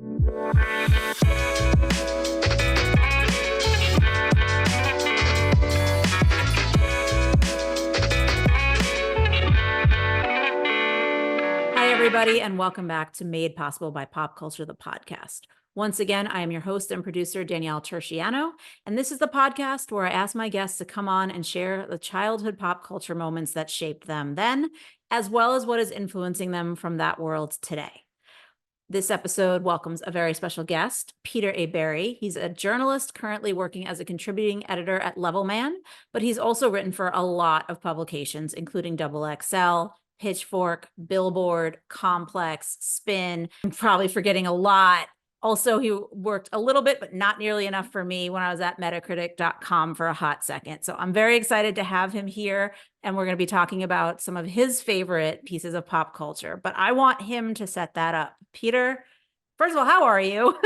Hi, everybody, and welcome back to Made Possible by Pop Culture, the podcast. Once again, I am your host and producer, Danielle Turchiano, and this is the podcast where I ask my guests to come on and share the childhood pop culture moments that shaped them then, as well as what is influencing them from that world today. This episode welcomes a very special guest, Peter A. Berry. He's a journalist currently working as a contributing editor at Level Man, but he's also written for a lot of publications, including XXL, Pitchfork, Billboard, Complex, Spin. I'm probably forgetting a lot. Also, he worked a little bit, but not nearly enough for me when I was at Metacritic.com for a hot second. So I'm very excited to have him here, and we're going to be talking about some of his favorite pieces of pop culture. But I want him to set that up. Peter, first of all, how are you?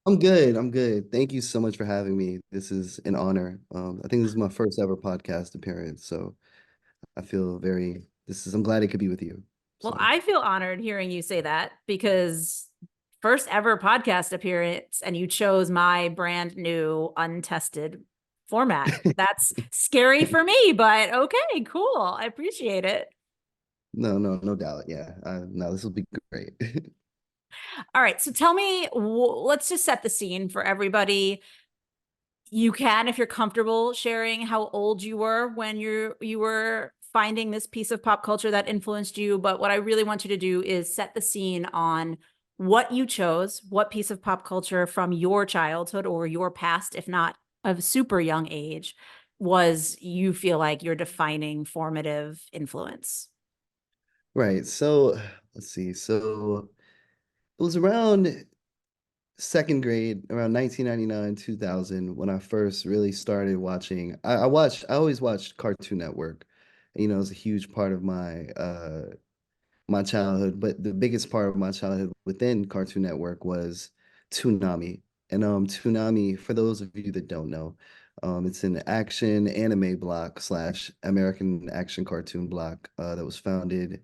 I'm good. I'm good. Thank you so much for having me. This is an honor. I think this is my first ever podcast appearance, so I feel I'm glad it could be with you. Well, So I feel honored hearing you say that because first ever podcast appearance, and you chose my brand new untested format. That's scary for me, but okay, cool. I appreciate it. no doubt. Yeah. No, this will be great. All right. So tell me, let's just set the scene for everybody. You can, if you're comfortable sharing how old you were when you were finding this piece of pop culture that influenced you. But what I really want you to do is set the scene on what you chose, what piece of pop culture from your childhood or your past, if not of super young age, was you feel like your defining formative influence. Right. So let's see. So it was around second grade, around 1999, 2000, when I first really started watching. I always watched Cartoon Network. It was a huge part of my childhood, but the biggest part of my childhood within Cartoon Network was Toonami. And Toonami, for those of you that don't know, it's an action anime block slash American action cartoon block that was founded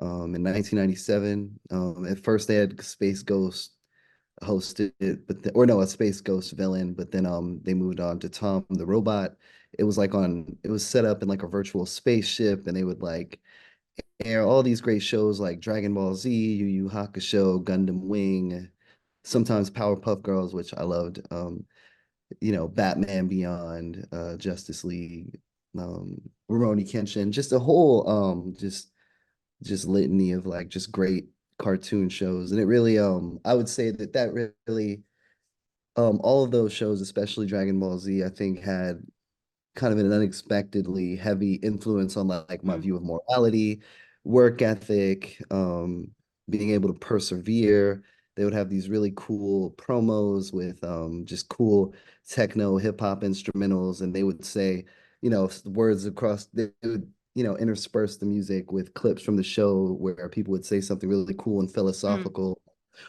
in 1997. At first, they had Space Ghost hosted it, or no, a Space Ghost villain, but then they moved on to Tom the Robot. It was set up in like a virtual spaceship, and they would like air all these great shows like Dragon Ball Z, Yu Yu Hakusho, Gundam Wing, sometimes Powerpuff Girls, which I loved. Batman Beyond, Justice League, Rurouni Kenshin, just a whole just litany of like just great cartoon shows. And it really I would say that really all of those shows, especially Dragon Ball Z, I think had kind of an unexpectedly heavy influence on like my Mm. view of morality, work ethic, being able to persevere. They would have these really cool promos with just cool techno hip hop instrumentals, and they would say, words across. They would, intersperse the music with clips from the show where people would say something really cool and Mm. philosophical.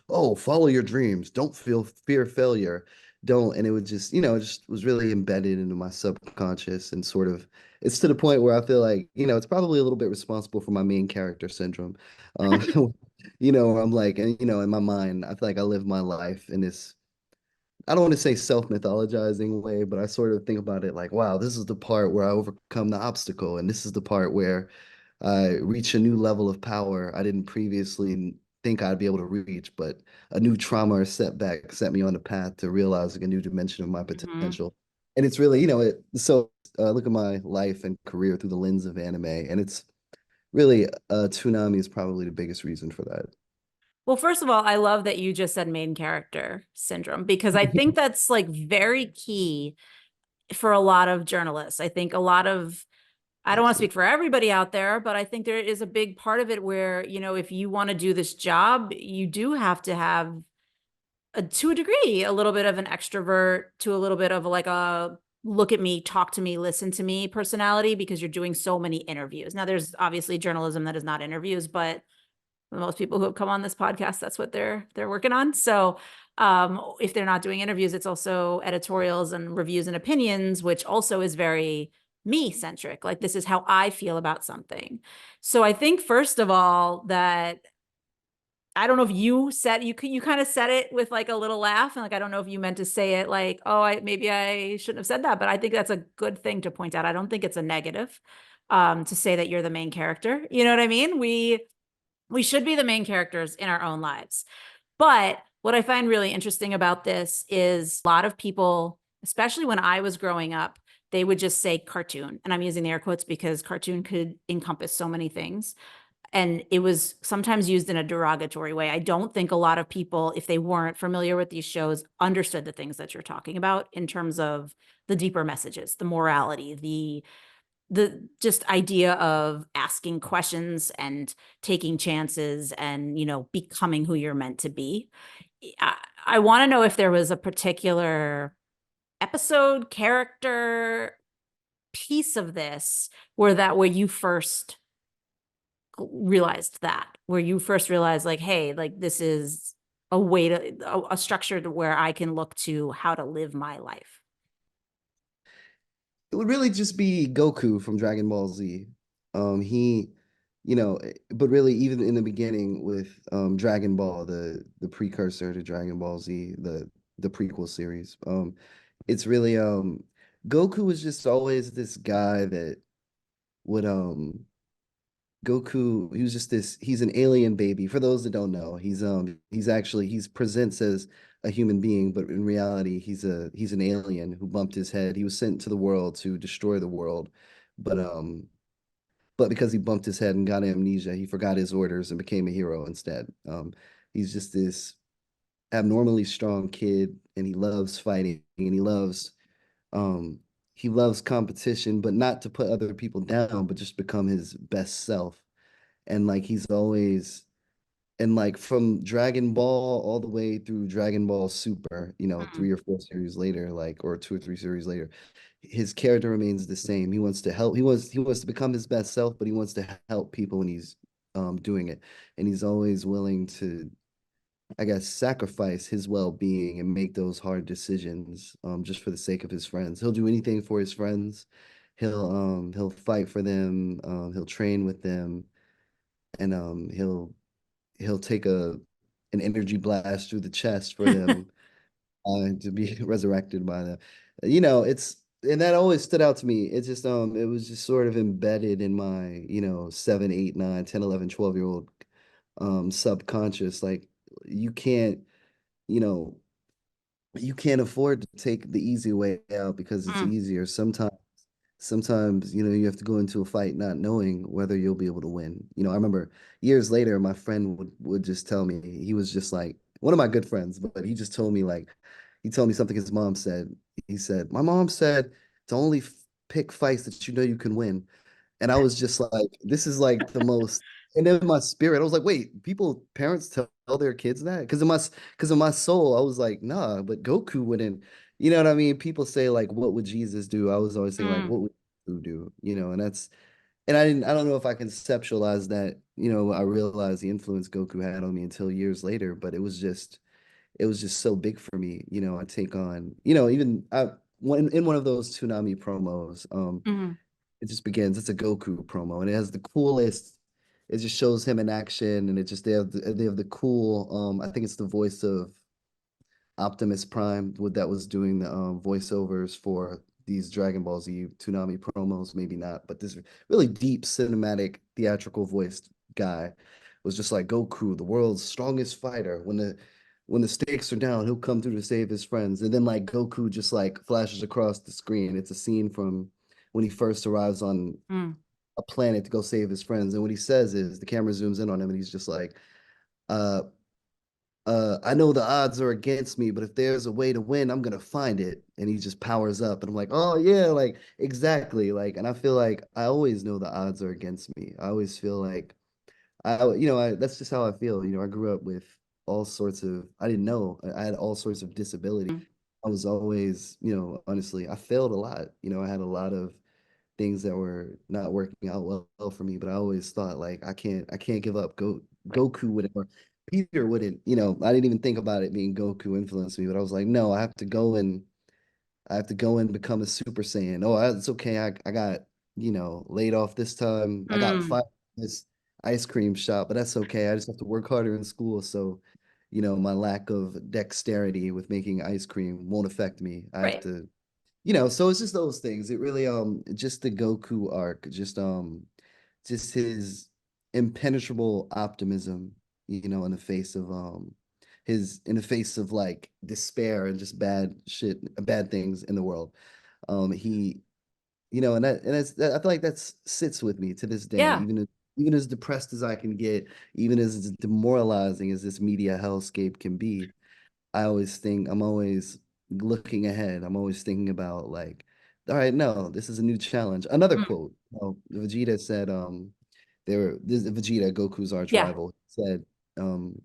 Oh, follow your dreams. Don't feel fear failure. Don't. And it would just, it just was really embedded into my subconscious and sort of, it's to the point where I feel like, it's probably a little bit responsible for my main character syndrome. Um, I'm like, and, in my mind, I feel like I live my life in this, I don't want to say self-mythologizing way, but I sort of think about it like, wow, this is the part where I overcome the obstacle. And this is the part where I reach a new level of power I didn't previously think I'd be able to reach, but a new trauma or setback set me on the path to realizing a new dimension of my Mhm. potential. And it's really, look at my life and career through the lens of anime, and it's really Toonami is probably the biggest reason for that. Well, first of all, I love that you just said main character syndrome because I think that's like very key for a lot of journalists. I think a lot of, I don't want to Absolutely. speak for everybody out there, but I think there is a big part of it where, if you want to do this job, you do have to have, to a degree, a little bit of an extrovert, to a little bit of like a look at me, talk to me, listen to me personality because you're doing so many interviews. Now, there's obviously journalism that is not interviews, but most people who have come on this podcast, that's what they're working on. So if they're not doing interviews, it's also editorials and reviews and opinions, which also is very me centric. Like, this is how I feel about something. So I think first of all that I don't know if you kind of said it with like a little laugh, and like I don't know if you meant to say it like, oh, I maybe I shouldn't have said that, but I think that's a good thing to point out. I don't think it's a negative to say that you're the main character. You know what I mean? We should be the main characters in our own lives. But what I find really interesting about this is a lot of people, especially when I was growing up, they would just say cartoon. And I'm using the air quotes because cartoon could encompass so many things. And it was sometimes used in a derogatory way. I don't think a lot of people, if they weren't familiar with these shows, understood the things that you're talking about in terms of the deeper messages, the morality, the just idea of asking questions and taking chances and, becoming who you're meant to be. I want to know if there was a particular episode, character, piece of this where you first realized that, where you first realized like, hey, like this is a way a structure to where I can look to how to live my life. It would really just be Goku from Dragon Ball Z. He, but really even in the beginning with Dragon Ball, the precursor to Dragon Ball Z, the prequel series. It's really Goku was just always this guy that would Goku, he was just he's an alien baby. For those that don't know, he's presents as a human being, but in reality, he's an alien who bumped his head. He was sent to the world to destroy the world. But because he bumped his head and got amnesia, he forgot his orders and became a hero instead. He's just this abnormally strong kid, and he loves fighting, and um he loves competition, but not to put other people down, but just become his best self. And like he's always and like from Dragon Ball all the way through Dragon Ball Super, Mm, 3 or 4 series later, like, or 2 or 3 series later, his character remains the same. He wants to help. He wants to become his best self, but he wants to help people when he's doing it. And he's always willing to, I guess, sacrifice his well-being and make those hard decisions just for the sake of his friends. He'll do anything for his friends. He'll fight for them. He'll train with them, and he'll take an energy blast through the chest for them to be resurrected by them. It's and that always stood out to me. It was just sort of embedded in my, 7, 8, 9, 10, 11, 12-year-old subconscious. Like you can't, you know, you can't afford to take the easy way out because it's mm, easier. Sometimes, you have to go into a fight not knowing whether you'll be able to win. I remember years later, my friend would just tell me, he was just like one of my good friends, but he just told me like, he told me something his mom said. He said, my mom said to only pick fights that you know you can win. And I was just like, this is like the most, and then my spirit, I was like, wait, parents tell their kids that? Because of my soul, I was like, nah, but Goku wouldn't, you know what I mean? People say like, what would Jesus do? I was always thinking like, mm, what would Goku do? And I don't know if I conceptualized that, I realized the influence Goku had on me until years later, but it was just so big for me. I take on, even in one of those Toonami promos, mm, it just begins. It's a Goku promo, and it has the coolest. It just shows him in action, and they have the cool. I think it's the voice of Optimus Prime that was doing the voiceovers for these Dragon Ball Z Toonami promos. Maybe not, but this really deep cinematic theatrical voiced guy was just like Goku, the world's strongest fighter. When the stakes are down, he'll come through to save his friends. And then like Goku just like flashes across the screen. It's a scene from when he first arrives on mm, a planet to go save his friends. And what he says is the camera zooms in on him and he's just like, uh, I know the odds are against me, but if there's a way to win, I'm gonna find it. And he just powers up. And I'm like, oh yeah, like exactly. Like, and I feel like I always know the odds are against me. I always feel like that's just how I feel. I grew up with all sorts of, I didn't know, I had all sorts of disability. mm, I was always, honestly, I failed a lot. I had a lot of things that were not working out well for me, but I always thought like I can't give up. right. Goku wouldn't, or Peter wouldn't, I didn't even think about it being Goku influenced me, but I was like, no, I have to go and become a Super Saiyan. Oh, it's okay. I got, laid off this time. I got Mm, fired. This ice cream shop, but that's okay. I just have to work harder in school. So, my lack of dexterity with making ice cream won't affect me. I have Right. to, so it's just those things. It really, just the Goku arc, just his impenetrable optimism, in the face of, in the face of like despair and just bad shit, bad things in the world. He that I feel like that sits with me to this day, Yeah. even as depressed as I can get, even as demoralizing as this media hellscape can be. I'm always looking ahead. I'm always thinking about like, all right, no, this is a new challenge. Another Mm. quote. Vegeta said, this Vegeta, Goku's arch Yeah. rival, said, um,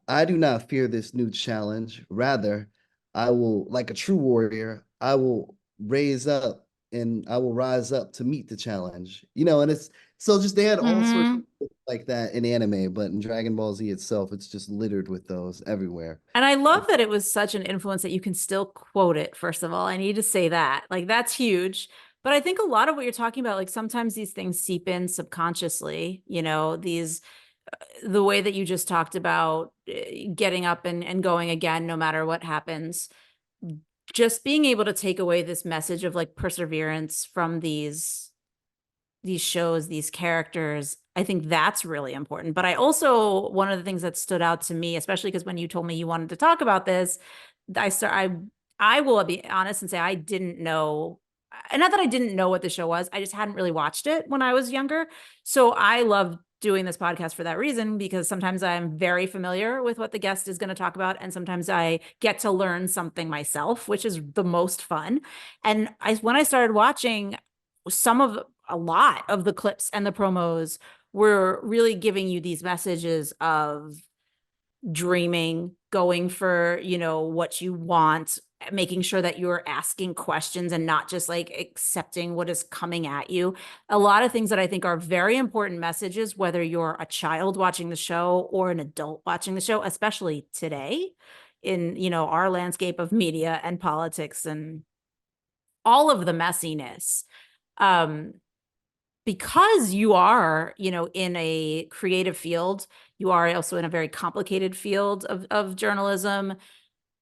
I do not fear this new challenge. Rather, I will, like a true warrior, I will rise up to meet the challenge. And it's so just they had all sorts Hmm. of like that in anime, but in Dragon Ball Z itself, it's just littered with those everywhere. And I love that it was such an influence that you can still quote it, first of all. I need to say that. Like, that's huge. But I think a lot of what you're talking about, like sometimes these things seep in subconsciously, the way that you just talked about getting up and going again, no matter what happens, just being able to take away this message of like perseverance from these shows, these characters, I think that's really important. But I also, one of the things that stood out to me, especially because when you told me you wanted to talk about this, I will be honest and say I didn't know, and not that I didn't know what the show was, I just hadn't really watched it when I was younger. So I love doing this podcast for that reason, because sometimes I'm very familiar with what the guest is going to talk about, and sometimes I get to learn something myself, which is the most fun. And when I started watching, a lot of the clips and the promos were really giving you these messages of dreaming, going for, what you want, making sure that you're asking questions and not just like accepting what is coming at you. A lot of things that I think are very important messages, whether you're a child watching the show or an adult watching the show, especially today in, our landscape of media and politics and all of the messiness. Um, because you are, in a creative field, you are also in a very complicated field of journalism.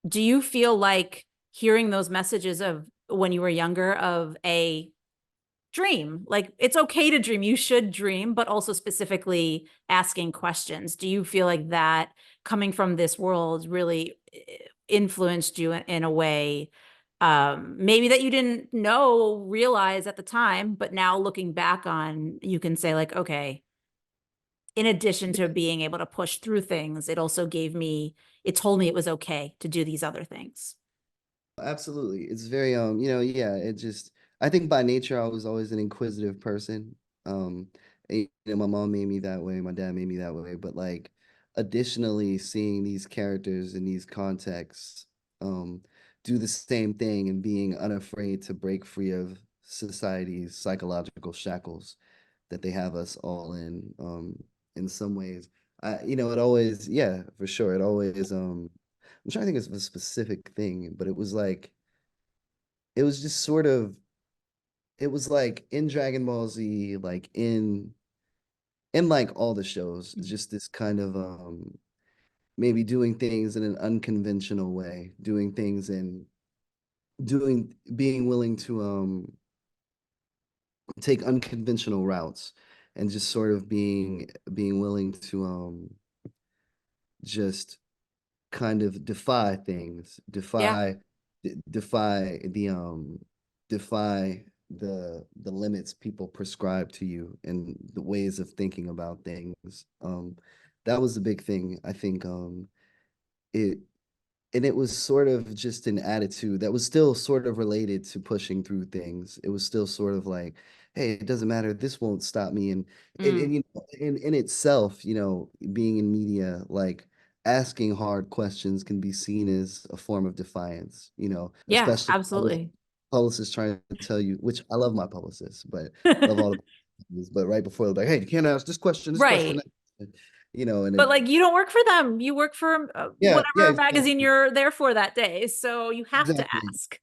Do you feel like hearing those messages of when you were younger of a dream, like it's okay to dream, you should dream, but also specifically asking questions? Do you feel like that coming from this world really influenced you in a way, maybe that you didn't realize at the time, but now looking back on, you can say like, okay, in addition to being able to push through things, it told me it was okay to do these other things. Absolutely. It's very yeah, I think by nature I was always an inquisitive person. And, my mom made me that way, my dad made me that way, but like additionally seeing these characters in these contexts do the same thing and being unafraid to break free of society's psychological shackles that they have us all in some ways. It always, yeah, for sure. It always I'm trying to think of a specific thing, but it was just sort of it was like in Dragon Ball Z, like in like all the shows, just this kind of maybe doing things in an unconventional way, doing things and doing being willing to take unconventional routes and just sort of being willing to just kind of defy things, Yeah. defy defy the limits people prescribe to you and the ways of thinking about things. That was the big thing. I think it and it was sort of just an attitude that was still sort of related to pushing through things. It was still sort of like, hey, it doesn't matter. This won't stop me. And Mm. in itself, being in media, like asking hard questions can be seen as a form of defiance, Yeah, especially absolutely. publicists trying to tell you, which I love my publicists, but love all the, but right before they're like, hey, you can't ask this question, Right. that question," and But like, you don't work for them. You work for yeah, whatever magazine exactly. you're there for that day. So you have to Exactly. ask.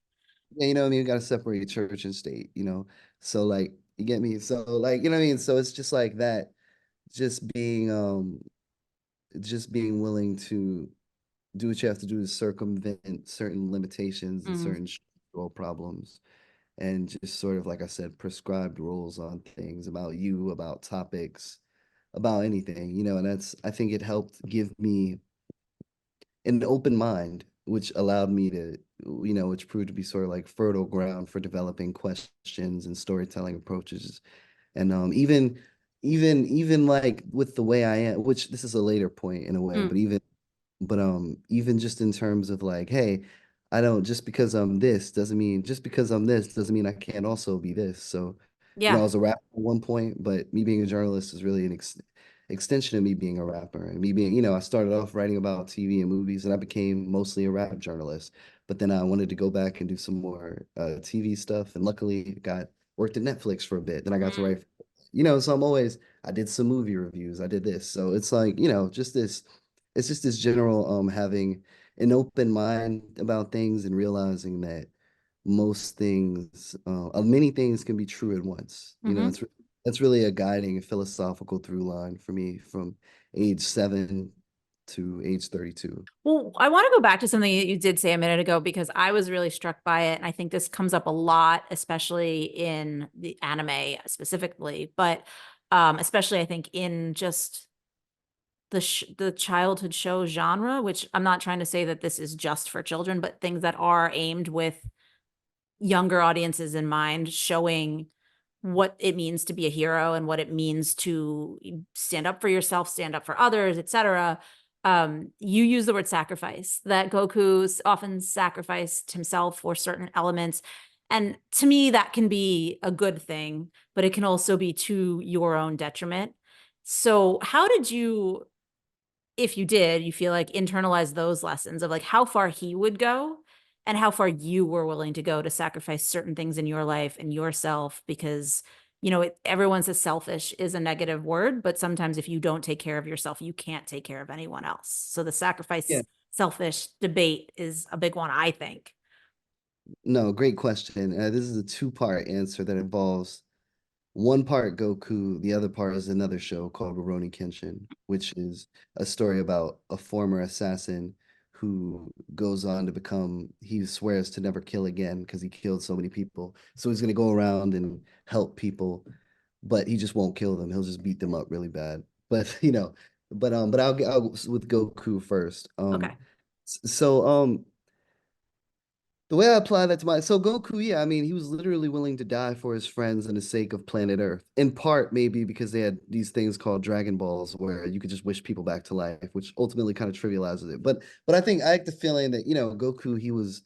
Yeah, I mean, you got to separate church and state. So like, You get me? So like, you know what I mean? So it's just like that, just being just being willing to do what you have to do to circumvent certain limitations and Mm, certain structural problems, and just sort of, like I said, prescribed rules on things about you, about topics, about anything, and I think it helped give me an open mind, which allowed me to, which proved to be sort of like fertile ground for developing questions and storytelling approaches. And even like with the way I am, which this is a later point in a way, mm, but even just in terms of like, hey, I don't just because I'm this doesn't mean just because I'm this doesn't mean I can't also be this. So, I yeah. was a rapper at one point, but me being a journalist is really an extension of me being a rapper. And me being, I started off writing about TV and movies, and I became mostly a rap journalist. But then I wanted to go back and do some more TV stuff, and luckily got worked at Netflix for a bit. Then I got to Mm, write, so I did some movie reviews. I did this. So it's like, just this, it's just this general having an open mind about things and realizing that most things, many things can be true at once. mhm. That's really a guiding philosophical through line for me from age 7 to age 32. Well, I want to go back to something that you did say a minute ago because I was really struck by it. And I think this comes up a lot, especially in the anime specifically, but especially I think in just the childhood show genre, which I'm not trying to say that this is just for children, but things that are aimed with younger audiences in mind, showing what it means to be a hero and what it means to stand up for yourself, stand up for others, etc. You use the word sacrifice, that Goku often sacrificed himself for certain elements. And to me, that can be a good thing, but it can also be to your own detriment. So, how did you, if you did, you feel like internalize those lessons of like how far he would go and how far you were willing to go to sacrifice certain things in your life and yourself because everyone says selfish is a negative word, but sometimes if you don't take care of yourself you can't take care of anyone else, so the Yeah. sacrifice selfish debate is a big one, I think. No, great question. This is a two-part answer that involves one part Goku, the other part is another show called Rurouni Kenshin, which is a story about a former assassin who goes on to become, he swears to never kill again because he killed so many people. So he's going to go around and help people, but he just won't kill them. He'll just beat them up really bad. But, but I'll with Goku first. Okay. So the way I apply that to so Goku, yeah, I mean, he was literally willing to die for his friends and the sake of planet Earth. In part, maybe because they had these things called Dragon Balls, where you could just wish people back to life, which ultimately kind of trivializes it. But I think I like the feeling that Goku, he was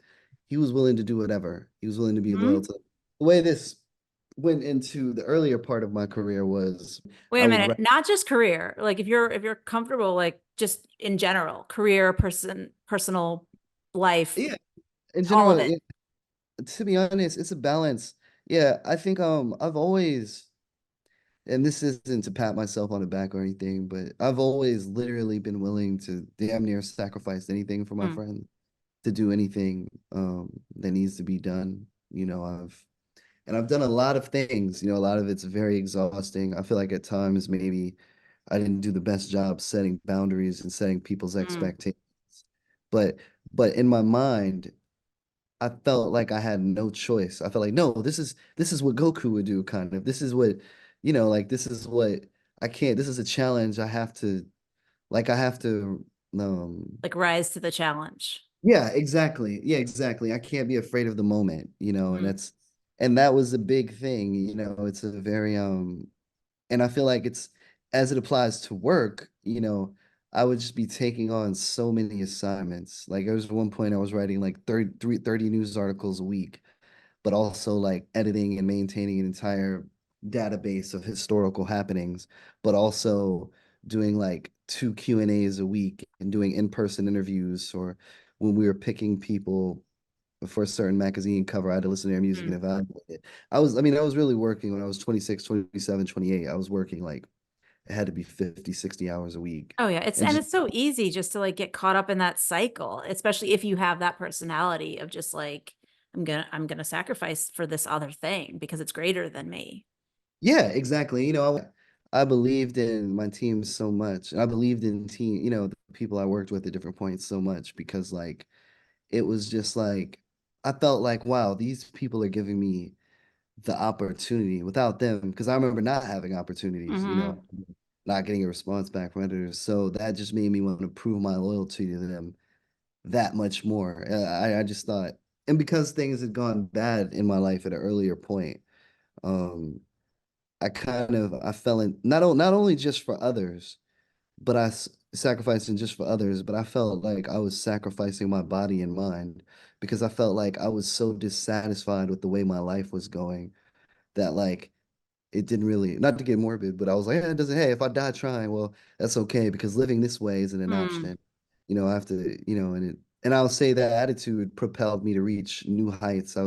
willing to do whatever. He was willing to be loyal Mhm. to the way this went into the earlier part of my career was Wait I a would minute, not just career, like if you're comfortable, like just in general, career, personal life, yeah, in all of general, it. to be honest, it's a balance. Yeah, I think I've always, and this isn't to pat myself on the back or anything, but I've always literally been willing to damn near sacrifice anything for my Mm, friend, to do anything that needs to be done. I've done a lot of things, a lot of it's very exhausting. I feel like at times maybe I didn't do the best job setting boundaries and setting people's mm. expectations. But but in my mind, I felt like I had no choice. I felt like, no, this is what Goku would do, kind of. This is what, like this is what I can't, this is a challenge I have to Like rise to the challenge. yeah, exactly. Yeah, exactly. I can't be afraid of the moment, and Mm. that was a big thing, it's a very and I feel like it's as it applies to work, I would just be taking on so many assignments. Like there was one point I was writing like 30 news articles a week, but also like editing and maintaining an entire database of historical happenings, but also doing like 2 Q&As a week and doing in-person interviews, or when we were picking people for a certain magazine cover, I had to listen to their music Mm. and evaluate it. I was really working when I was 26, 27, 28. I was working like it had to be 50, 60 hours a week. Oh yeah, it's And and just it's so easy just to like get caught up in that cycle, especially if you have that personality of just like I'm gonna sacrifice for this other thing because it's greater than me. Yeah, exactly. I believed in my team so much. I believed in the people I worked with at different points so much because like it was just like I felt like, wow, these people are giving me the opportunity without them because I remember not having opportunities, Hmm. not getting a response back from editors. So that just made me want to prove my loyalty to them that much more. I just thought, and because things had gone bad in my life at an earlier point, um, I fell in not only just for others, but sacrificing just for others, but I felt like I was sacrificing my body and mind because I felt like I was so dissatisfied with the way my life was going that like it didn't really, not to get morbid, but I was like, it doesn't, hey, if I die trying, well, that's okay because living this way isn't an Mm. option. I have to, and I'll say that attitude propelled me to reach new heights. I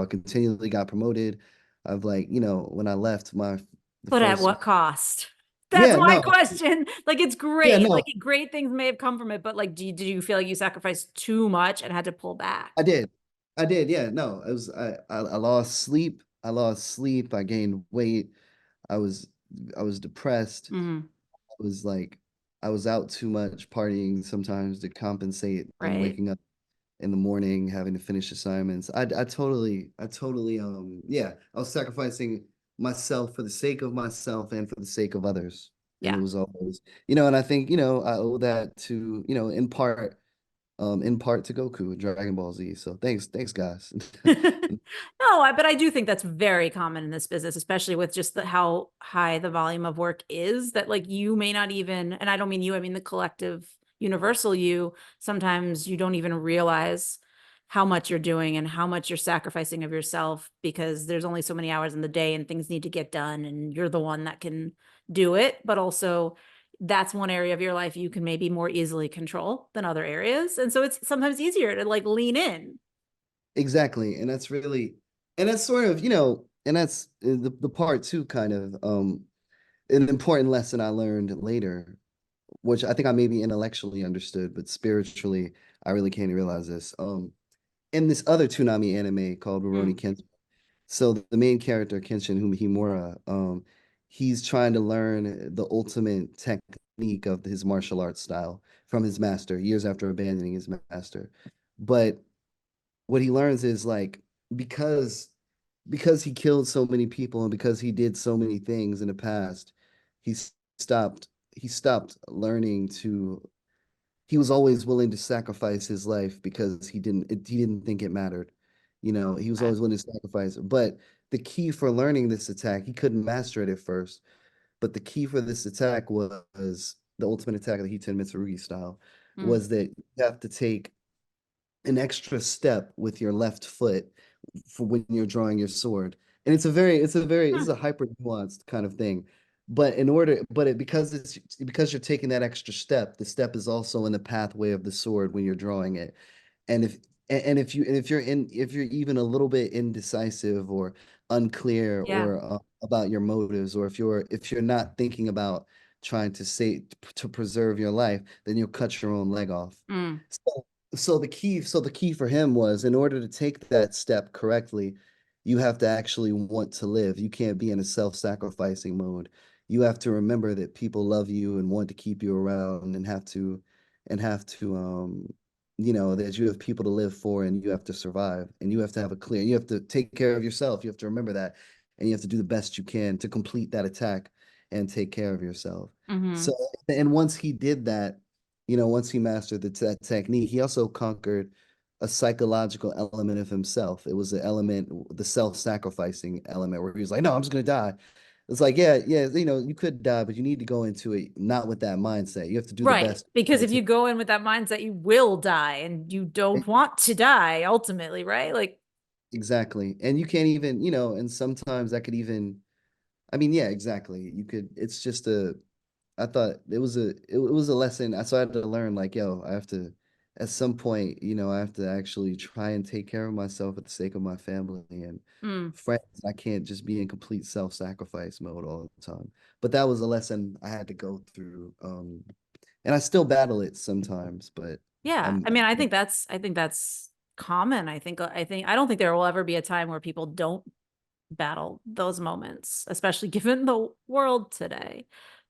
continually got promoted. I've like, when I left the But at first, what cost? That's yeah, my no, question. Like, it's yeah, great. Like, no, great things may have come from it, but like, did you feel like you sacrificed too much and had to pull back? I did. I did. Yeah, no, I lost sleep. I lost sleep. I gained weight. I was, I was depressed. Hmm. I was like, I was out too much partying sometimes to compensate and Right. waking up in the morning, having to finish assignments. Yeah, I was sacrificing myself for the sake of myself and for the sake of others. And it Yeah. was always, and I think, I owe that to, in part to Goku and Dragon Ball Z. So thanks, guys. No, but I do think that's very common in this business, especially with just how high the volume of work is that like you may not even, and I don't mean you, I mean the collective universal you, sometimes you don't even realize how much you're doing and how much you're sacrificing of yourself because there's only so many hours in the day and things need to get done and you're the one that can do it, but also that's one area of your life you can maybe more easily control than other areas. And so it's sometimes easier to like lean in. Exactly. And that's sort of, and that's the part too, kind of, an important lesson I learned later, which I think I maybe intellectually understood, but spiritually, I really can't realize this. In this other Toonami anime called Rurouni Mm. Kenshin, so the main character, Kenshin Himura, he's trying to learn the ultimate technique of his martial arts style from his master years after abandoning his master. But what he learns is like because he killed so many people and because he did so many things in the past, he stopped he stopped learning to he was always willing to sacrifice his life because he didn't think it mattered. He was Okay. always willing to sacrifice. But the key for learning this attack, he couldn't master it at first, but the key for this attack was the ultimate attack of the Hiten Mitsurugi style Mm. was that you have to take an extra step with your left foot for when you're drawing your sword. And this is Hmm. a hyper nuanced kind of thing. Because you're taking that extra step, the step is also in the pathway of the sword when you're drawing it. And if you're even a little bit indecisive or unclear Yeah. or about your motives, or if you're not thinking about trying to preserve your life, then you'll cut your own leg off. Mm. So, so the key for him was in order to take that step correctly, you have to actually want to live. You can't be in a self-sacrificing mode. You have to remember that people love you and want to keep you around and that you have people to live for and you have to survive and you have to take care of yourself. You have to remember that and you have to do the best you can to complete that attack and take care of yourself. So, Hmm. and once he did that, once he mastered that technique, he also conquered a psychological element of himself. It was the self-sacrificing element where he was like, no, I'm just gonna die. It's like, yeah, yeah, you could die, but you need to go into it not with that mindset. You have to do the Right. best Because to if you take go in with that mindset, you will die and you don't it. want to die ultimately, right? Like, Exactly. And you can't even, and sometimes that could even, I mean, yeah, exactly. It's just I thought it was a lesson. So I had to learn like, yo, I have to at some point, I have to actually try and take care of myself for the sake of my family and mm, friends. I can't just be in complete self-sacrifice mode all the time. But that was a lesson I had to go through. And I still battle it sometimes, but yeah. I'm I mean, I think that's common. I don't think there will ever be a time where people don't battle those moments, especially given the world today.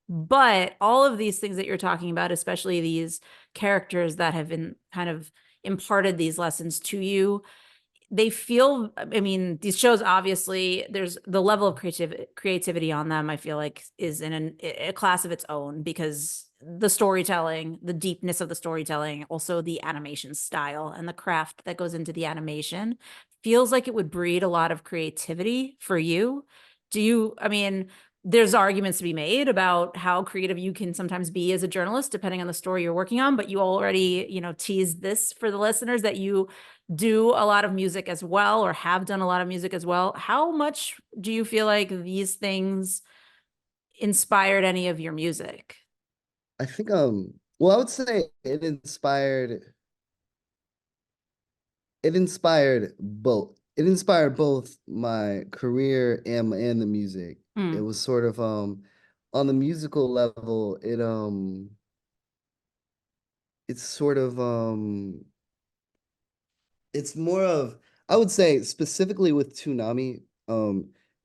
But all of these things that you're talking about, especially these characters that have been kind of imparted these lessons to you, they feel, I mean, these shows, obviously there's the level of creativity on them, I feel like is in a class of its own, because the storytelling, the deepness of the storytelling, also the animation style and the craft that goes into the animation feels like it would breed a lot of creativity for you. Do you, I mean, there's arguments to be made about how creative you can sometimes be as a journalist, depending on the story you're working on, but you already, teased this for the listeners that you do a lot of music as well, or have done a lot of music as well. How much do you feel like these things inspired any of your music? I think well, I would say it inspired both. It inspired both my career and the music. It Mm, was sort of on the musical level, it's sort of it's more of, I would say specifically with Toonami,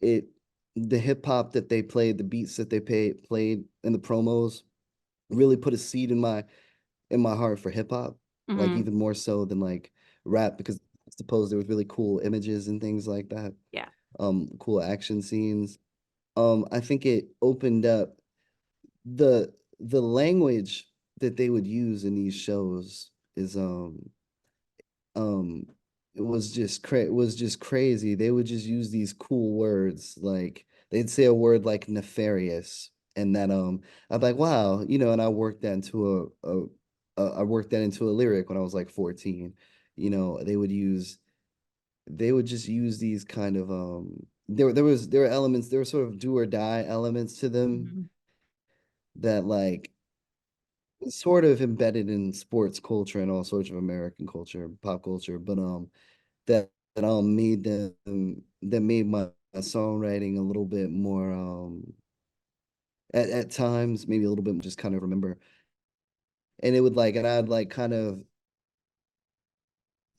it the hip hop that they played, the beats that they played in the promos really put a seed in my heart for hip hop, like hmm. even more so than like rap, because I suppose there was really cool images and things like that, Yeah. cool action scenes. I think it opened up the language that they would use in these shows is um it was just crazy. They would just use these cool words, like they'd say a word like nefarious, and that I'd be like, wow, and I worked that into a lyric when I was like 14. They would just use these kind of there were elements, there were sort of do or die elements to them Mhm. that like sort of embedded in sports culture and all sorts of American culture, pop culture, but that that made my songwriting a little bit more at times maybe a little bit just kind of remember. And it would like and I'd like kind of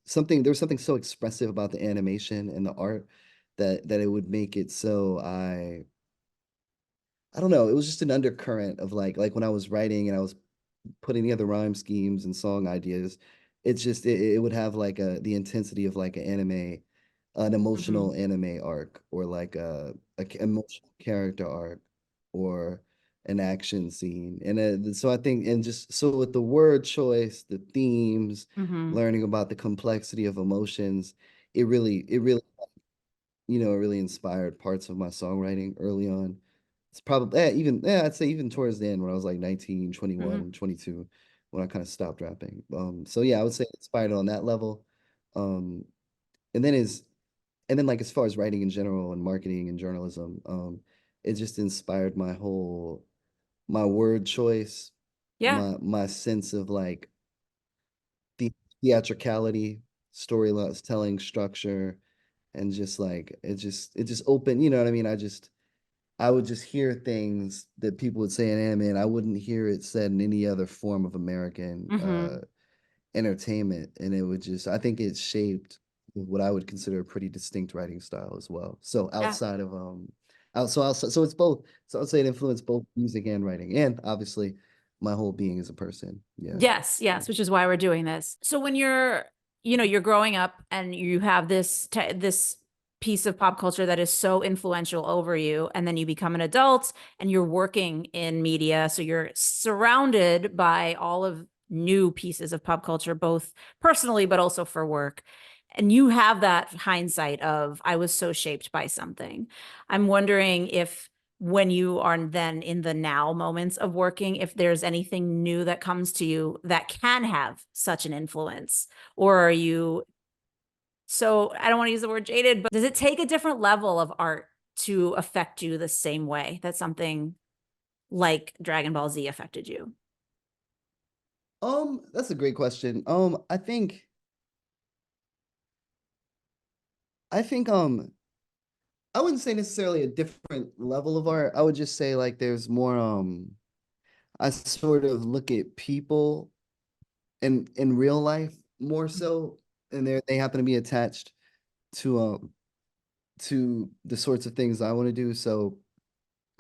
something there was something so expressive about the animation and the art that it would make it so I don't know, it was just an undercurrent of like when I was writing and I was putting together rhyme schemes and song ideas, it's just it would have like the intensity of like an Hmm. emotional anime arc, or like emotional character arc, or an action scene. And so I think, and just so with the word choice, the themes, Hmm. learning about the complexity of emotions, it really it really inspired parts of my songwriting early on. It's probably I'd say even towards the end when I was like 19, Hmm. 21, 22, when I kind of stopped rapping. So yeah, I would say it inspired on that level. Um, and then is and then like as far as writing in general and marketing and journalism, it just inspired my word choice, Yeah. my sense of like the theatricality, storyline telling structure, and just like it just opened, you know what I mean? I would just hear things that people would say in anime, and I wouldn't hear it said in any other form of American Hmm. entertainment. And it would just, I think it shaped what I would consider a pretty distinct writing style as well. So Yeah. so it's both. So I'd say it influenced both music and writing, and obviously my whole being as a person. Yeah. Yes, Yeah. yes, which is why we're doing this. So when you're growing up and you have this piece of pop culture that is so influential over you, and then you become an adult and you're working in media, so you're surrounded by all of new pieces of pop culture, both personally but also for work. And you have that hindsight of, I was so shaped by something. I'm wondering if when you are then in the now moments of working, if there's anything new that comes to you that can have such an influence, or are you, so I don't want to use the word jaded, but does it take a different level of art to affect you the same way that something like Dragon Ball Z affected you? That's a great question. I think I wouldn't say necessarily a different level of art. I would just say like there's more I sort of look at people in real life more so, and they happen to be attached to to the sorts of things I want to do. So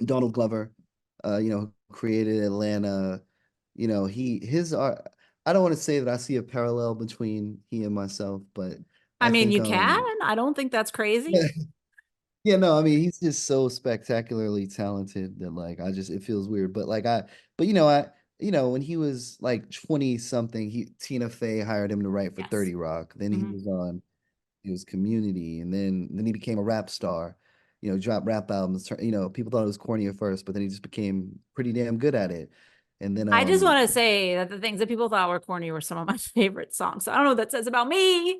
Donald Glover, created Atlanta, his art. I don't want to say that I see a parallel between he and myself, but I I mean, think you can. I don't think that's crazy. yeah, yeah, no, I mean he's just so spectacularly talented that like it feels weird. But like but when he was like 20 something, Tina Fey hired him to write for Yes. 30 Rock. Then Hmm. he was Community, and then he became a rap star. Dropped rap albums. People thought it was corny at first, but then he just became pretty damn good at it. And then I just want to say that the things that people thought were corny were some of my favorite songs. So I don't know what that says about me,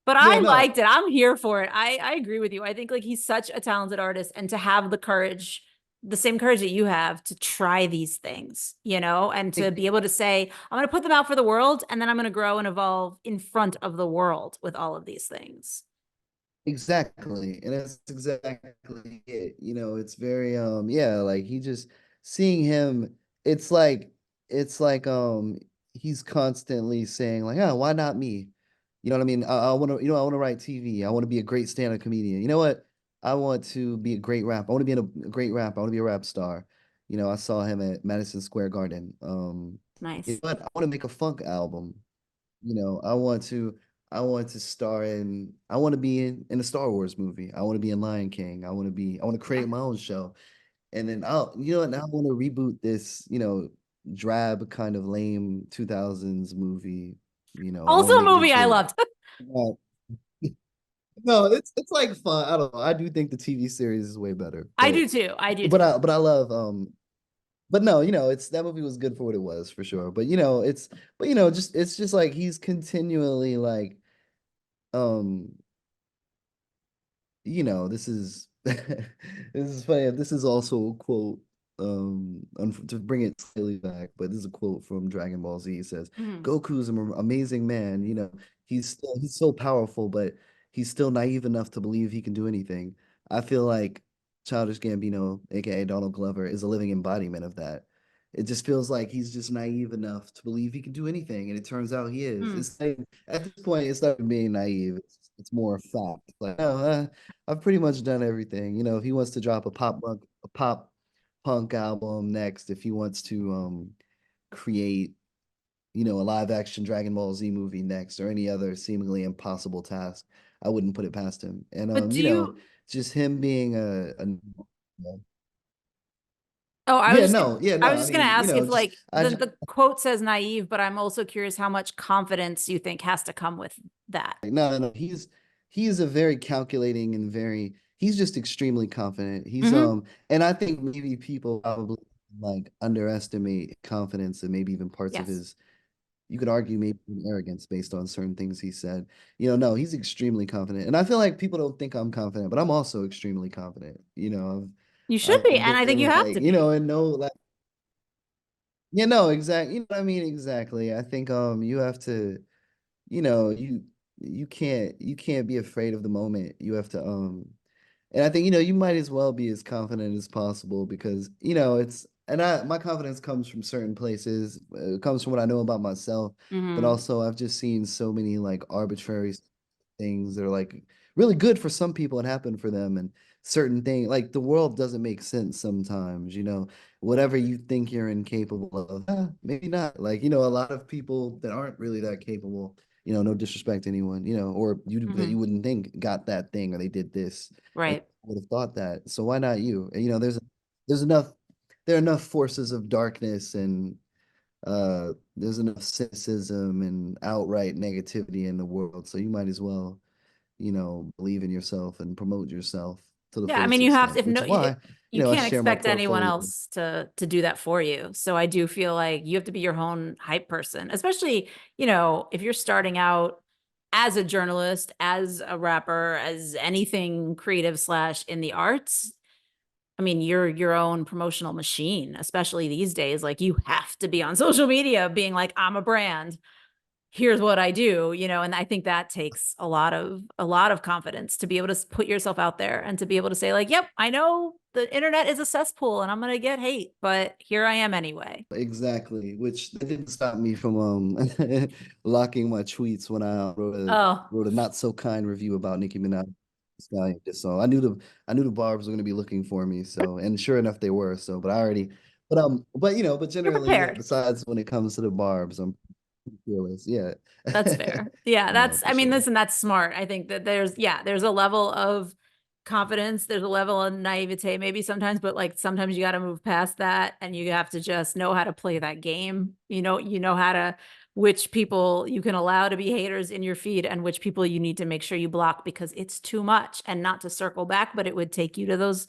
but yeah, I no, liked it. I'm here for it. I agree with you. I think like he's such a talented artist, and to have the courage, the same courage that you have to try these things, and to e- be able to say, I'm going to put them out for the world, and then I'm going to grow and evolve in front of the world with all of these things. exactly. And that's exactly it. It's very yeah, like he just seeing him, it's like it's like he's constantly saying like, "Oh, why not me?" You know what I mean? I want to, I want to write TV. I want to be a great stand-up comedian. You know what? I want to be a great rap. I want to be in a great rap. I want to be a rap star. I saw him at Madison Square Garden. You know Nice. what? I want to make a funk album. You know, I want to I want to star in I want to be in a Star Wars movie. I want to be in Lion King. I want to Yeah. create my own show. And then now I want to reboot this, drab kind of lame 2000s movie. I want Also to a make it movie I into loved. uh, no, it's like fun. I don't know. I do think the TV series is way better. I do too. I do too. But I love but no, it's that movie was good for what it was for sure. But just it's just like he's continually like um this is this is funny. This is also a quote, to bring it slightly back, but this is a quote from Dragon Ball Z. It says, Mhm. "Goku's an amazing man. He's so powerful, but he's still naive enough to believe he can do anything." I feel like Childish Gambino, aka Donald Glover, is a living embodiment of that. It just feels like he's just naive enough to believe he can do anything, and it turns out he is. Mm. It's like, at this point, it's not being naive. It's more a fact. Like, oh, I've pretty much done everything. If he wants to drop a pop punk album next, if he wants to create, a live action Dragon Ball Z movie next, or any other seemingly impossible task, I wouldn't put it past him. And But do you just him being Oh, yeah, no, yeah, I no. was I just gonna mean, ask if just like I just the quote says naive, but I'm also curious how much confidence you think has to come with that. no. He's a very calculating and he's just extremely confident. Hmm. And I think maybe people probably like underestimate confidence and maybe even parts of Yes. his, you could argue maybe arrogance based on certain things he said. No, he's extremely confident. And I feel like people don't think I'm confident, but I'm also extremely confident. You should be, I've and I think you been have like, to be. and no, like, yeah, no, exactly. You know what I mean? Exactly. I think you have to, you know, you you can't be afraid of the moment. You have to and I think you might as well be as confident as possible because it's and I my confidence comes from certain places. It comes from what I know about myself, but Hmm. also I've just seen so many like arbitrary things that are like really good for some people and happen for them, and certain things like the world doesn't make sense sometimes. Whatever you think you're incapable of, maybe not. Like a lot of people that aren't really that capable, no disrespect to anyone, or that Hmm. you wouldn't think got that thing or they did this and Right. would have thought that. So why not you? And, there's enough there are enough forces of darkness and there's enough cynicism and outright negativity in the world. So you might as well, believe in yourself and promote yourself to the Yeah, I mean, fullest you have to, extent, if which no, is why, you I can't share my expect anyone portfolio. else to do that for you. So I do feel like you have to be your own hype person, especially, if you're starting out as a journalist, as a rapper, as anything creative slash in the arts. I mean, you're your own promotional machine, especially these days. Like you have to be on social media being like, I'm a brand. Here's what I do, and I think that takes a lot of confidence to be able to put yourself out there and to be able to say like, yep, I know the internet is a cesspool and I'm going to get hate, but here I am anyway. Exactly, which that didn't stop me from locking my tweets when I Oh, wrote a not so kind review about Nicki Minaj. Stallion diss song. I knew the Barbs were gonna be looking for me. So, and sure enough, they were. So, but I already, but you know, but You're generally, yeah. prepared. Besides when it comes to the Barbs, I'm fearless. Yeah, That's fair. Yeah, no, that's, for I mean, sure. listen, that's smart. I think that there's a level of confidence, there's a level of naivete maybe sometimes, but like sometimes you got to move past that and you have to just know how to play that game. You know how to, which people you can allow to be haters in your feed and which people you need to make sure you block because it's too much, and not to circle back, but it would take you to those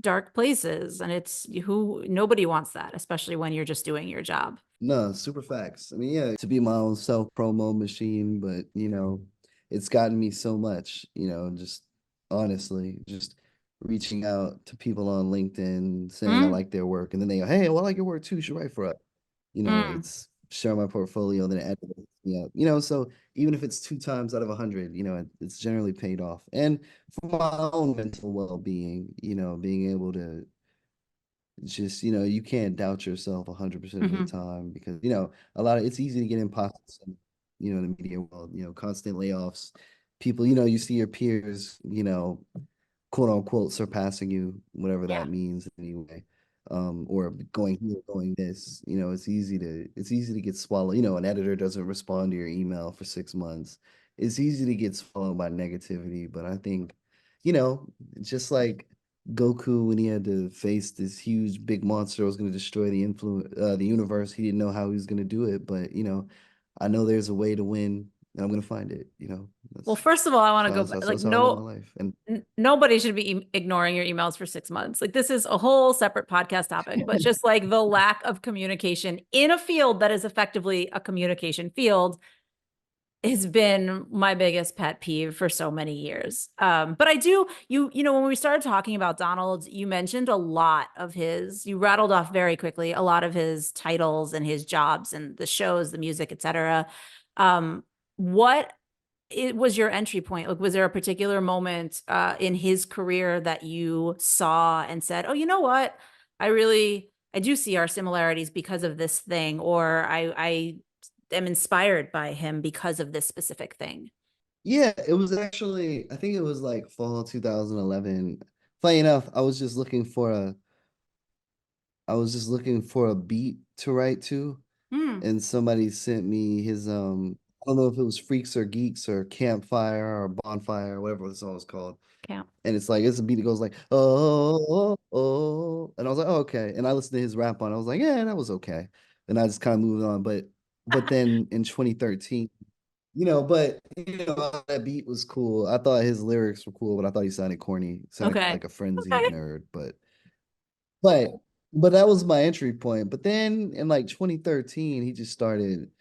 dark places. And it's who, nobody wants that, especially when you're just doing your job. No, super facts. I mean, yeah, to be my own self promo machine, but you know, it's gotten me so much, you know, just honestly, just reaching out to people on LinkedIn, saying I Mm, like their work, and then they go, hey, well, I like your work too, you should write for us. You know, mm. it's share my portfolio, then it edits me up. You know, so even if it's 2 times out of 100, you know, it's generally paid off. And for my own mental well-being, you know, being able to just, you know, you can't doubt yourself 100% of the Hmm. time because, you know, a lot of it's easy to get imposter syndrome, you know, in the media world, you know, constant layoffs. People, you know, you see your peers, you know, quote unquote surpassing you, whatever Yeah. that means anyway. Or going here, going this, you know, it's easy to get swallowed. You know, an editor doesn't respond to your email for 6 months. It's easy to get swallowed by negativity, but I think, you know, just like Goku when he had to face this huge big monster that was going to destroy the universe, he didn't know how he was going to do it, but you know, I know there's a way to win, and I'm going to find it. You know, Well, first of all, I want to so go that's, back. that's, Like, that's how I live my no, life. And nobody should be ignoring your emails for 6 months. Like, this is a whole separate podcast topic, but just like the lack of communication in a field that is effectively a communication field has been my biggest pet peeve for so many years. But I do, you know, when we started talking about Donald, you mentioned a lot of his, you rattled off very quickly a lot of his titles and his jobs and the shows, the music, etc. What it was your entry point? Like, was there a particular moment in his career that you saw and said, "Oh, you know what? I do see our similarities because of this thing," or I am inspired by him because of this specific thing. yeah, it was actually, I think it was like fall 2011. Funny enough, I was just looking for a beat to write to, Hmm. and somebody sent me his I don't know if it was Freaks or Geeks or Campfire or Bonfire or whatever the song was called. Count. And it's like it's a beat that goes like oh, and I was like, oh, okay. And I listened to his rap on it. I was like, yeah, that was okay. And I just kind of moved on. But then in 2013, you know, but you know, that beat was cool. I thought his lyrics were cool, but I thought he sounded corny, sounded Okay. like a frenzied Okay. nerd. But but that was my entry point. But then in like 2013, he just started.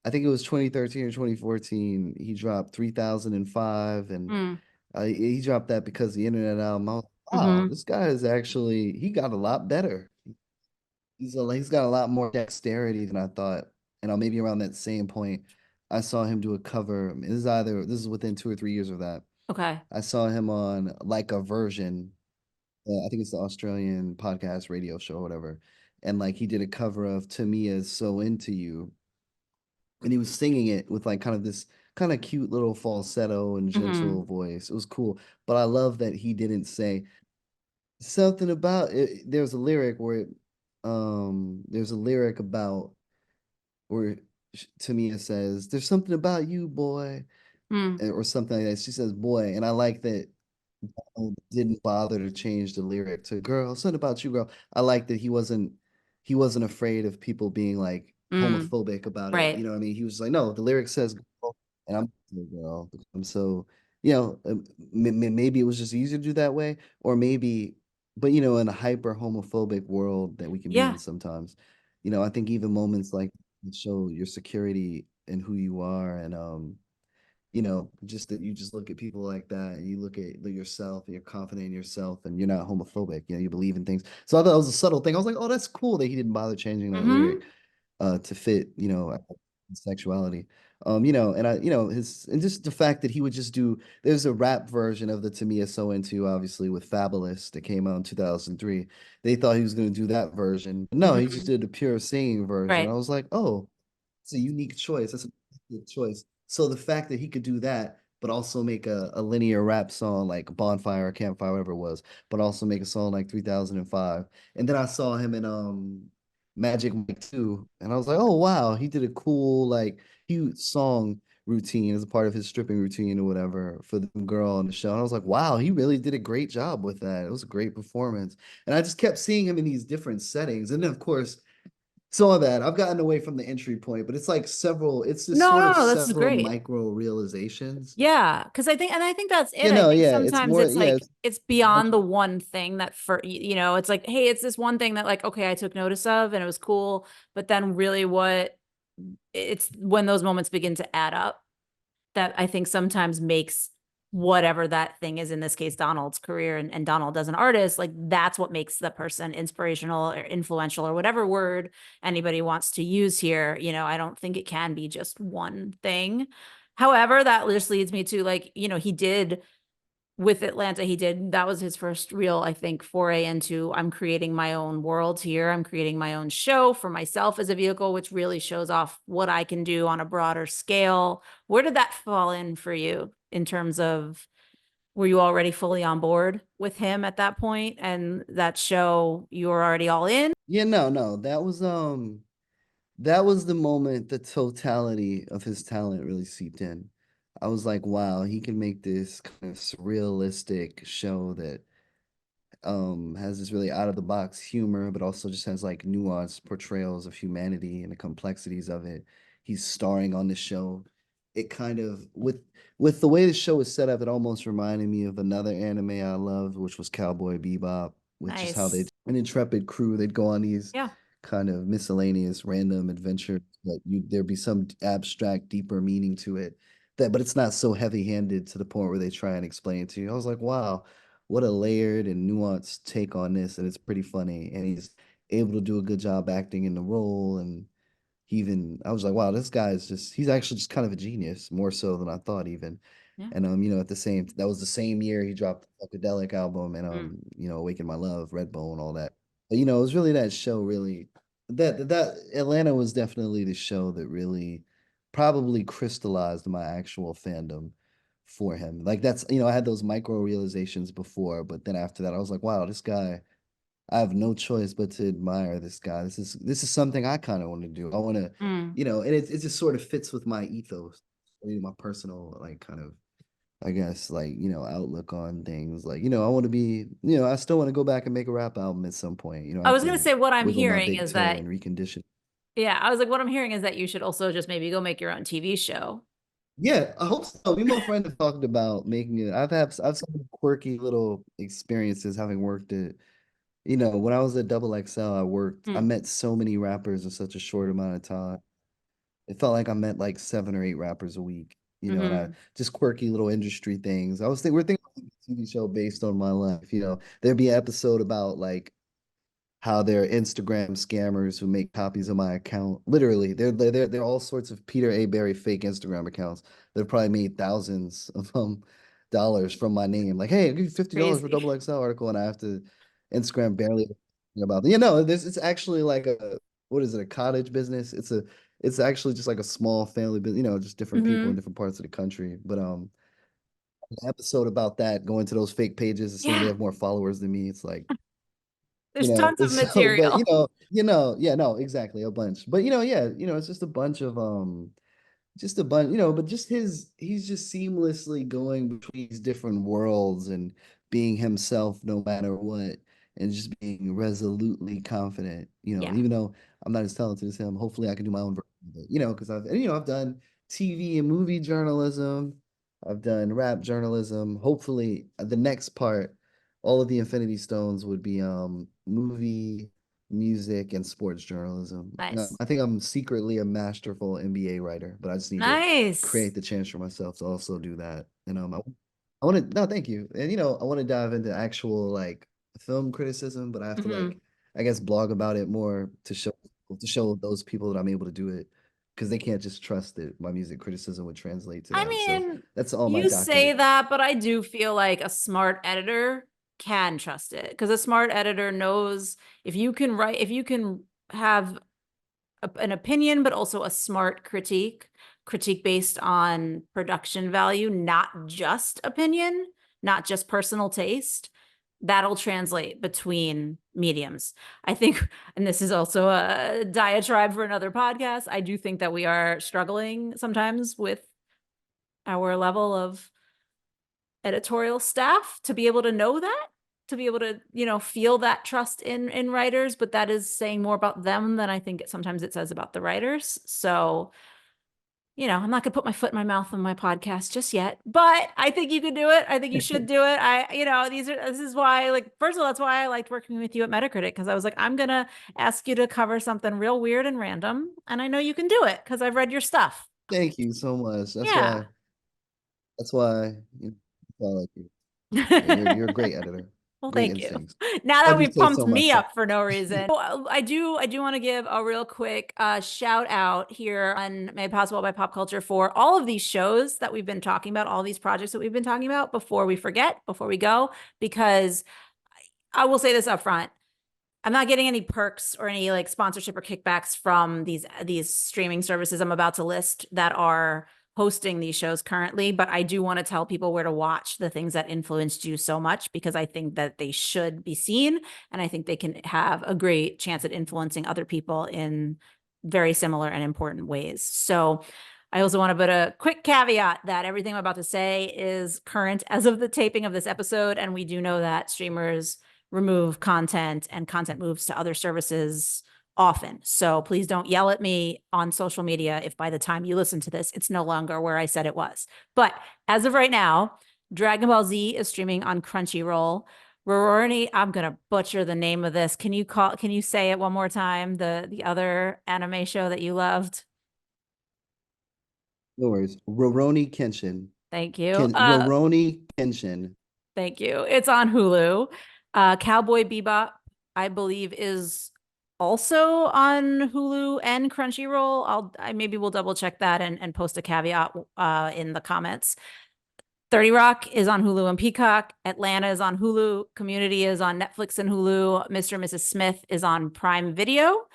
I think it was 2013 or 2014. He dropped 3005, and Mm. he dropped that because the internet album. I was like, wow, Hmm. this guy is actually he got a lot better. He's got a lot more dexterity than I thought. And maybe around that same point, I saw him do a cover. This is within 2 or 3 years of that. Okay. I saw him on like a version. I think it's the Australian podcast radio show or whatever. And like he did a cover of Tamia's So Into You. And he was singing it with like kind of this kind of cute little falsetto and Hmm. gentle voice. It was cool. But I love that he didn't say something about it. There's a lyric about where Tamia says, "There's something about you, boy," Mm. or something like that. She says, "Boy," and I like that didn't bother to change the lyric to "girl." Something about you, girl. I like that he wasn't afraid of people being like Mm. homophobic about it. You Right. know what I mean? He was like, "No, the lyric says girl, and I'm a girl." I'm so you know maybe it was just easier to do that way, or maybe, but you know, in a hyper homophobic world that we can be in Yeah. sometimes, you know, I think even moments like show your security and who you are, and you know, just that you just look at people like that and you look at yourself and you're confident in yourself and you're not homophobic, you know, you believe in things. So I thought it was a subtle thing. I was like, oh, that's cool that he didn't bother changing that Hmm. lyric to fit, you know, sexuality. You know, and you know, and just the fact that he would just do, there's a rap version of the Tamiya So Into, obviously, with Fabulous that came out in 2003. They thought he was going to do that version. But no, he just Hmm. did the pure singing version. Right. I was like, oh, it's a unique choice. That's a unique choice. So the fact that he could do that but also make a linear rap song like Bonfire or Campfire, whatever it was, but also make a song like 3005. And then I saw him in Magic Mike 2, and I was like, oh wow, he did a cool like huge song routine as a part of his stripping routine or whatever for the girl on the show. And I was like, wow, he really did a great job with that. It was a great performance. And I just kept seeing him in these different settings. And then of course, some of that I've gotten away from the entry point, but it's like several, it's just No, sort no, of no, this is several great. micro realizations. Yeah, because I think that's it. You I know, think yeah, it's sometimes more, it's yeah, like it's it's a bunch beyond of, the one thing that for it's like, hey, it's this one thing that like, okay, I took notice of and it was cool, but then really what it's when those moments begin to add up that I think sometimes makes whatever that thing is, in this case, Donald's career and Donald as an artist, like that's what makes the person inspirational or influential or whatever word anybody wants to use here. I don't think it can be just one thing. However, that just leads me to like, he did with Atlanta, that was his first real, I think, foray into I'm creating my own world here. I'm creating my own show for myself as a vehicle, which really shows off what I can do on a broader scale. Where did that fall in for you in terms of were you already fully on board with him at that point and that show you were already all in? yeah, no, no, that was the moment the totality of his talent really seeped in. I was like, wow, he can make this kind of surrealistic show that has this really out of the box humor, but also just has like nuanced portrayals of humanity and the complexities of it. He's starring on the show. It kind of with the way the show was set up, it almost reminded me of another anime I loved, which was Cowboy Bebop, with just how they Nice. an intrepid crew, they'd go on these Yeah. kind of miscellaneous random adventures, but there'd be some abstract, deeper meaning to it. But it's not so heavy-handed to the point where they try and explain it to you. I was like, wow, what a layered and nuanced take on this, and it's pretty funny. And he's able to do a good job acting in the role. And I was like, wow, this guy is he's actually just kind of a genius, more so than I thought even. Yeah. And that was the same year he dropped the Funkadelic album and Mm. Awaken My Love, Redbone, all that. But it was really that show really that Atlanta was definitely the show that really probably crystallized my actual fandom for him. Like that's, I had those micro realizations before, but then after that I was like, wow, this guy, I have no choice but to admire this guy. This is something I kind of want to do. I want to, Mm. and it just sort of fits with my ethos, my personal like kind of I guess like, outlook on things. Like, I want to be, I still want to go back and make a rap album at some point. I I have was gonna to say what I'm wiggle my hearing big is toe that and recondition. yeah, I was like, what I'm hearing is that you should also just maybe go make your own TV show. Yeah, I hope so. Me and my friend have talked about making it. I've some quirky little experiences having worked at, when I was at Double XL, I Mm. met so many rappers in such a short amount of time. It felt like I met like 7 or 8 rappers a week, and I Hmm. just quirky little industry things. We're thinking of a TV show based on my life, There'd be an episode about like how they're Instagram scammers who make copies of my account. Literally, they're all sorts of Peter A. Barry fake Instagram accounts that have probably made thousands of dollars from my name. Like, hey, I'll give you $50 for Crazy. double XL article, and I have to Instagram barely about this. It's actually like what is it, a cottage business? It's actually just like a small family business, just different people in Hmm. different parts of the country. But an episode about that, going to those fake pages, assuming they Yeah, have more followers than me. It's like there's tons of so, but material. yeah, no, exactly, a bunch. But yeah, it's just a bunch of just a bunch, but just he's just seamlessly going between these different worlds and being himself no matter what, and just being resolutely confident, Yeah, even though I'm not as talented as him, hopefully I can do my own version of it, because I've done TV and movie journalism, I've done rap journalism. Hopefully the next part, all of the Infinity Stones would be movie, music, and sports journalism. nice. I think I'm secretly a masterful NBA writer, but I just need to Nice. create the chance for myself to also do that. And I want to no, thank you. And I want to dive into actual like film criticism, but I have to Hmm. like I guess blog about it more to show those people that I'm able to do it because they can't just trust that my music criticism would translate to I them. So mean, that's on my you say docket. that, but I do feel like a smart editor can trust it because a smart editor knows if you can have an opinion, but also a smart critique. critique based on production value, not just opinion, not just personal taste, that'll translate between mediums. I think, and this is also a diatribe for another podcast, I do think that we are struggling sometimes with our level of editorial staff to be able to know that, to be able to, feel that trust in writers, but that is saying more about them than I think sometimes it says about the writers. So, I'm not gonna put my foot in my mouth on my podcast just yet, but I think you can do it. I think you should do it. This is why, like, first of all, that's why I liked working with you at Metacritic, because I was like, I'm gonna ask you to cover something real weird and random, and I know you can do it because I've read your stuff. Thank you so much. That's Yeah. why. That's why. I like you. Yeah, you're a great editor. Well, Great thank you. instincts. Now that Love you we've so pumped me much. up for no reason. I do want to give a real quick shout out here on Made Possible by Pop Culture for all of these shows that we've been talking about, all these projects that we've been talking about before we forget, before we go, because I will say this up front. I'm not getting any perks or any like sponsorship or kickbacks from these streaming services I'm about to list that are hosting these shows currently, but I do want to tell people where to watch the things that influenced you so much, because I think that they should be seen, and I think they can have a great chance at influencing other people in very similar and important ways. So I also want to put a quick caveat that everything I'm about to say is current as of the taping of this episode, and we do know that streamers remove content and content moves to other services often. So please don't yell at me on social media if by the time you listen to this, it's no longer where I said it was. But as of right now, Dragon Ball Z is streaming on Crunchyroll. Roroni, I'm gonna butcher the name of this. Can you say it one more time? The other anime show that you loved? No worries. Rurouni Kenshin. Thank you. Rurouni Kenshin. Thank you. It's on Hulu. Cowboy Bebop, I believe, is also on Hulu and Crunchyroll. Maybe we'll double check that and post a caveat in the comments. 30 Rock is on Hulu and Peacock. Atlanta is on Hulu. Community is on Netflix and Hulu. Mr. and Mrs. Smith is on Prime Video.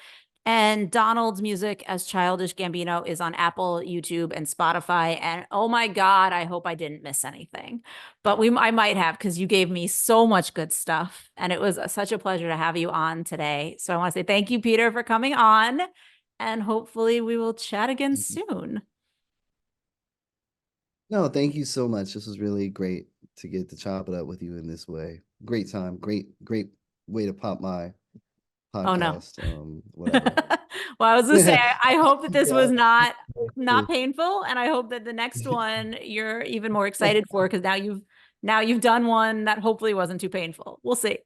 And Donald's music as Childish Gambino is on Apple, YouTube, and Spotify. And oh my God, I hope I didn't miss anything. But I might have, because you gave me so much good stuff. And it was such a pleasure to have you on today. So I want to say thank you, Peter, for coming on. And hopefully we will chat again soon. No, thank you so much. This was really great to get to chop it up with you in this way. Great time. Great way to pop my podcast. Oh no. Whatever. Well, I was gonna say, I hope that this Yeah. was not painful, and I hope that the next one you're even more excited for, because now you've done one that hopefully wasn't too painful. We'll see.